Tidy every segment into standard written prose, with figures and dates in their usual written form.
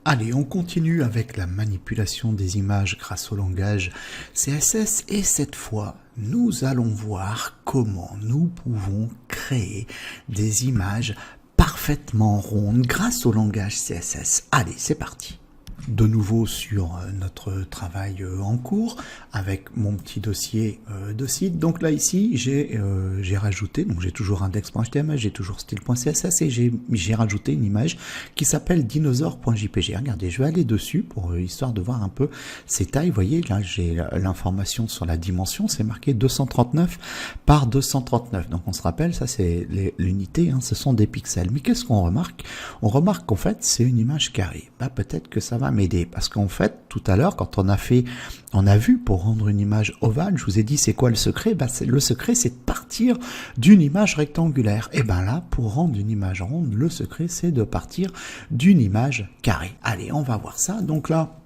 Allez, on continue avec la manipulation des images grâce au langage CSS et cette fois, nous allons voir comment nous pouvons créer des images parfaitement rondes grâce au langage CSS. Allez, c'est parti. De nouveau sur notre travail en cours avec mon petit dossier de site. Donc là ici j'ai rajouté, donc j'ai toujours index.html, j'ai toujours style.css et j'ai rajouté une image qui s'appelle dinosaure.jpg. Regardez, je vais aller dessus pour histoire de voir un peu ces tailles. Vous voyez là j'ai l'information sur la dimension, c'est marqué 239 par 239. Donc on se rappelle, ça c'est l'unité, hein, ce sont des pixels. Mais qu'est-ce qu'on remarque? On remarque qu'en fait c'est une image carrée. Bah, peut-être que ça va m'aider parce qu'en fait tout à l'heure quand on a vu pour rendre une image ovale, je vous ai dit c'est quoi le secret? Bah, le secret c'est de partir d'une image rectangulaire. Et ben là pour rendre une image ronde, le secret c'est de partir d'une image carrée. Allez, on va voir ça. Donc là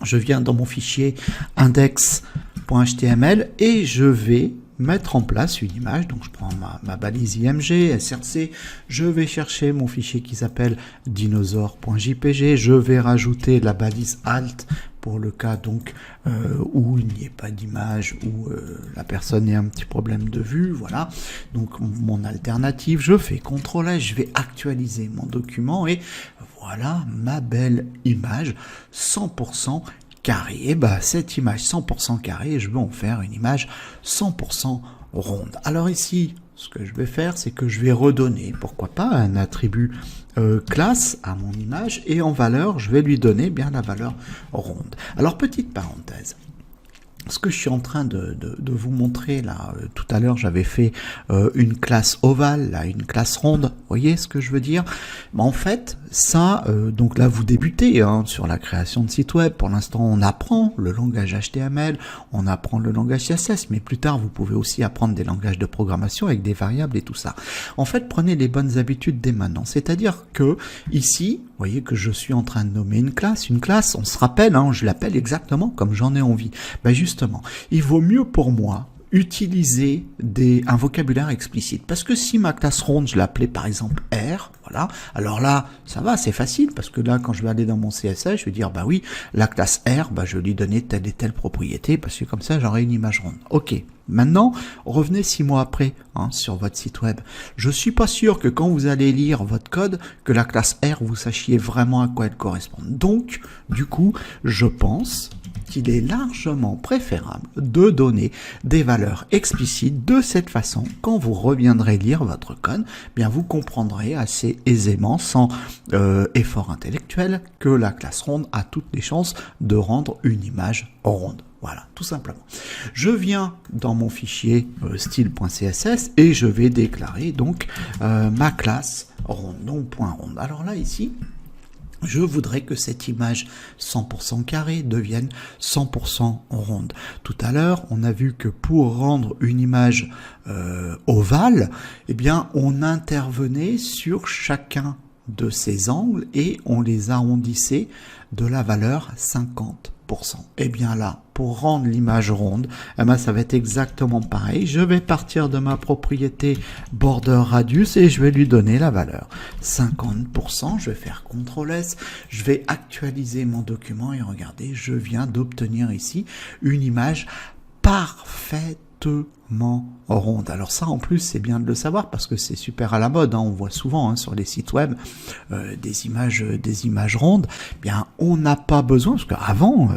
je viens dans mon fichier index.html et je vais mettre en place une image. Donc je prends ma balise IMG, SRC, je vais chercher mon fichier qui s'appelle dinosaure.jpg, je vais rajouter la balise alt pour le cas donc où il n'y ait pas d'image, où la personne ait un petit problème de vue, voilà. Donc mon alternative, je fais CTRL S, je vais actualiser mon document et voilà ma belle image 100% carré. Et bah cette image 100% carrée, je vais en faire une image 100% ronde. Alors ici, ce que je vais faire, c'est que je vais redonner, pourquoi pas, un attribut classe à mon image et en valeur, je vais lui donner bien la valeur ronde. Alors petite parenthèse. Ce que je suis en train de vous montrer là, tout à l'heure j'avais fait une classe ovale, là une classe ronde, vous voyez ce que je veux dire? Mais en fait ça, donc là vous débutez hein, sur la création de site web, pour l'instant on apprend le langage HTML, on apprend le langage CSS, mais plus tard vous pouvez aussi apprendre des langages de programmation avec des variables et tout ça. En fait prenez les bonnes habitudes dès maintenant, c'est-à-dire que ici, vous voyez que je suis en train de nommer une classe, on se rappelle, hein, je l'appelle exactement comme j'en ai envie. Ben justement, il vaut mieux pour moi utiliser un vocabulaire explicite. Parce que si ma classe ronde, je l'appelais par exemple R, voilà, alors là, ça va, c'est facile, parce que là, quand je vais aller dans mon CSS, je vais dire, bah oui, la classe R, bah je vais lui donner telle et telle propriété, parce que comme ça, j'aurai une image ronde. Ok. Maintenant, revenez 6 mois après hein, sur votre site web. Je suis pas sûr que quand vous allez lire votre code, que la classe R, vous sachiez vraiment à quoi elle correspond. Donc, du coup, je pense qu'il est largement préférable de donner des valeurs explicites de cette façon. Quand vous reviendrez lire votre code, bien vous comprendrez assez aisément, sans effort intellectuel, que la classe ronde a toutes les chances de rendre une image ronde. Voilà, tout simplement. Je viens dans mon fichier style.css et je vais déclarer donc ma classe ronde, donc point ronde. Alors là, ici, je voudrais que cette image 100% carrée devienne 100% ronde. Tout à l'heure, on a vu que pour rendre une image ovale, eh bien, on intervenait sur chacun de ces angles et on les arrondissait de la valeur 50%. Et bien là, pour rendre l'image ronde, eh ben ça va être exactement pareil. Je vais partir de ma propriété border radius et je vais lui donner la valeur 50%. Je vais faire CTRL S, je vais actualiser mon document et regardez, je viens d'obtenir ici une image parfaitement ronde. Alors ça en plus c'est bien de le savoir parce que c'est super à la mode, hein. On voit souvent hein, sur les sites web des images rondes. Bien on n'a pas besoin parce qu'avant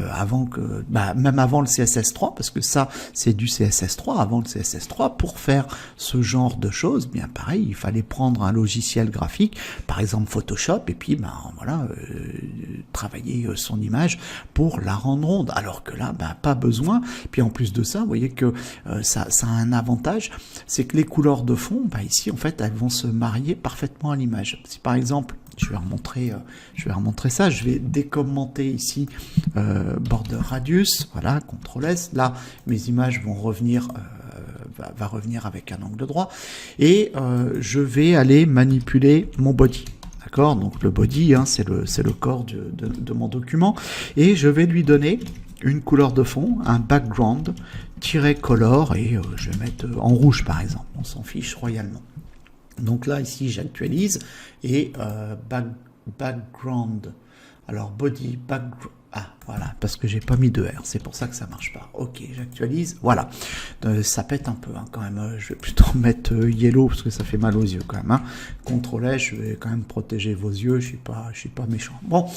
même avant le CSS3, parce que ça c'est du CSS3, avant le CSS3 pour faire ce genre de choses, bien pareil il fallait prendre un logiciel graphique, par exemple Photoshop, et puis voilà travailler son image pour la rendre ronde, alors que là pas besoin. Puis en plus de ça, vous voyez que ça a un avantage, c'est que les couleurs de fond, ici en fait elles vont se marier parfaitement à l'image. Si par exemple, je vais remontrer ça, je vais décommenter ici border radius, voilà, CTRL S, là mes images vont revenir va revenir avec un angle droit et je vais aller manipuler mon body. D'accord, donc le body, hein, c'est le corps de mon document et je vais lui donner une couleur de fond, un background -color et je vais mettre en rouge par exemple, on s'en fiche royalement. Donc là ici j'actualise et background Alors, body, background. Ah, voilà, parce que j'ai pas mis de R, c'est pour ça que ça marche pas. Ok, j'actualise, voilà. Ça pète un peu, hein, quand même. Je vais plutôt mettre yellow, parce que ça fait mal aux yeux, quand même. Hein. CTRL S, je vais quand même protéger vos yeux, je suis pas méchant. Bon,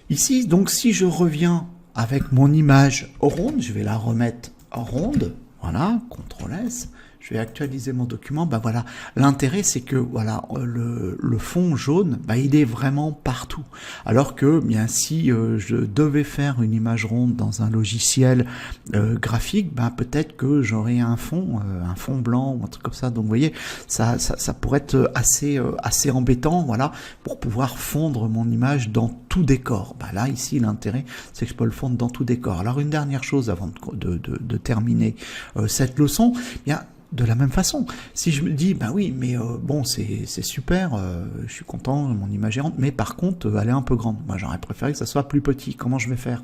ici, donc, si je reviens avec mon image ronde, je vais la remettre ronde, voilà, CTRL S. Je vais actualiser mon document, ben voilà. L'intérêt, c'est que voilà, le fond jaune, ben, il est vraiment partout. Alors que, bien, si je devais faire une image ronde dans un logiciel graphique, ben peut-être que j'aurais un fond blanc ou un truc comme ça. Donc, vous voyez, ça pourrait être assez embêtant, voilà, pour pouvoir fondre mon image dans tout décor. Ben là, ici, l'intérêt, c'est que je peux le fondre dans tout décor. Alors, une dernière chose avant de terminer cette leçon, bien. De la même façon, si je me dis, bah oui, mais bon, c'est super, je suis content, mon image est ronde, mais par contre, elle est un peu grande. Moi, j'aurais préféré que ça soit plus petit. Comment je vais faire?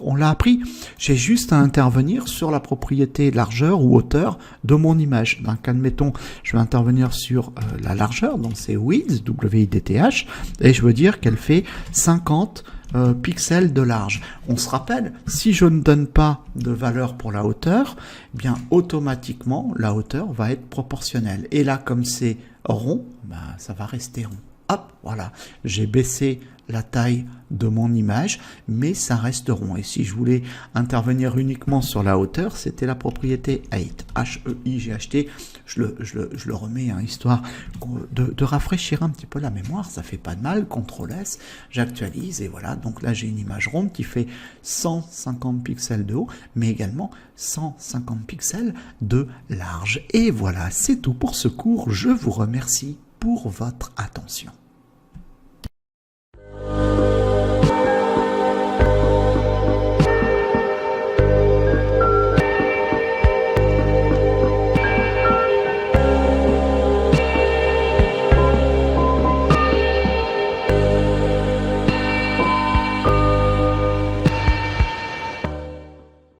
On l'a appris. J'ai juste à intervenir sur la propriété largeur ou hauteur de mon image. Donc, admettons, je vais intervenir sur la largeur, donc c'est width, W-I-D-T-H, et je veux dire qu'elle fait 50 pixels de large. On se rappelle, si je ne donne pas de valeur pour la hauteur, eh bien automatiquement la hauteur va être proportionnelle. Et là, comme c'est rond, bah, ça va rester rond. Hop, voilà, j'ai baissé la taille de mon image, mais ça reste rond. Et si je voulais intervenir uniquement sur la hauteur, c'était la propriété height, H-E-I-G-H-T. Je le remets, hein, histoire de rafraîchir un petit peu la mémoire, ça fait pas de mal. CTRL S, j'actualise, et voilà, donc là j'ai une image ronde qui fait 150 pixels de haut, mais également 150 pixels de large. Et voilà, c'est tout pour ce cours. Je vous remercie pour votre attention.